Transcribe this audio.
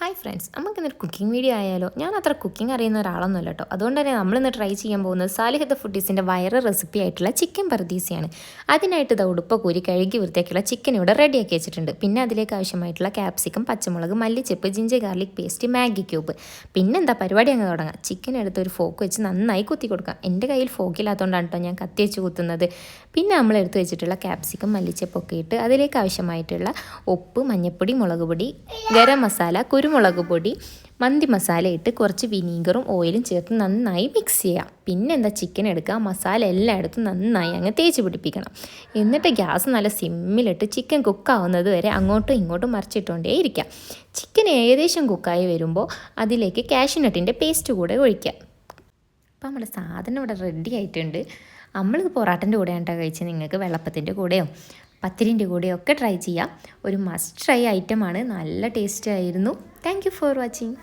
Hi friends, നമുക്കിന്നൊരു cooking video ആയാലോ? ഞാൻ അത്ര കുക്കിംഗ് അറിയുന്ന ഒരാളൊന്നുമല്ല കേട്ടോ. അതുകൊണ്ട് തന്നെ നമ്മളിന്ന് ട്രൈ ചെയ്യാൻ പോകുന്നത് സാലിഹത്ത് ഫുഡീസിൻ്റെ വൈറൽ റെസിപ്പി ആയിട്ടുള്ള ചിക്കൻ പർദീസയാണ്. അതിനായിട്ട് ഇത് ഉടുപ്പ കൂരി കഴുകി വൃത്തിയാക്കിയുള്ള ചിക്കൻ ഇവിടെ റെഡിയാക്കി വെച്ചിട്ടുണ്ട്. പിന്നെ അതിലേക്ക് ആവശ്യമായിട്ടുള്ള ക്യാപ്സിക്കം, പച്ചമുളക്, മല്ലിച്ചെപ്പ്, ginger garlic paste, Maggi cube. പിന്നെ എന്താ പരിപാടി അങ്ങ് തുടങ്ങാം. ചിക്കൻ എടുത്ത് ഒരു ഫോക്ക് വെച്ച് നന്നായി കുത്തി കൊടുക്കാം. എൻ്റെ കയ്യിൽ ഫോക്കില്ലാത്തതുകൊണ്ടാണ് കേട്ടോ ഞാൻ കത്തി വെച്ച് കുത്തുന്നത്. പിന്നെ നമ്മൾ എടുത്ത് വെച്ചിട്ടുള്ള ക്യാപ്സിക്കം, മല്ലിച്ചെപ്പൊക്കെ ഇട്ട് അതിലേക്ക് ആവശ്യമായിട്ടുള്ള ഉപ്പ്, മഞ്ഞൾപ്പൊടി, മുളക് പൊടി, ഗരം മസാല, കുരുമുളക് പൊടി, മന്തി മസാല ഇട്ട് കുറച്ച് വിനീഗറും ഓയിലും ചേർത്ത് നന്നായി മിക്സ് ചെയ്യാം. പിന്നെ എന്താ ചിക്കൻ എടുക്കുക, മസാല എല്ലായിടത്തും നന്നായി അങ്ങ് തേച്ച് പിടിപ്പിക്കണം. എന്നിട്ട് ഗ്യാസ് നല്ല സിമ്മിലിട്ട് ചിക്കൻ കുക്കാവുന്നത് വരെ അങ്ങോട്ടും ഇങ്ങോട്ടും മറിച്ചിട്ടുകൊണ്ടേ ഇരിക്കാം. ചിക്കൻ ഏകദേശം കുക്കായി വരുമ്പോൾ അതിലേക്ക് കാഷ്യൂനട്ടിൻ്റെ പേസ്റ്റ് കൂടെ ഒഴിക്കുക. അപ്പോൾ നമ്മുടെ സാധനം ഇവിടെ റെഡി ആയിട്ടുണ്ട്. നമ്മളിത് പൊറാട്ടൻ്റെ കൂടെയാണ് കേട്ടോ കഴിച്ചത്. നിങ്ങൾക്ക് വെള്ളപ്പത്തിൻ്റെ കൂടെയോ പത്തിരിൻ്റെ കൂടെയോ ഒക്കെ ട്രൈ ചെയ്യാം. ഒരു മസ്റ്റ് ട്രൈ ഐറ്റമാണ്. നല്ല ടേസ്റ്റ് ആയിരുന്നു. Thank you for watching.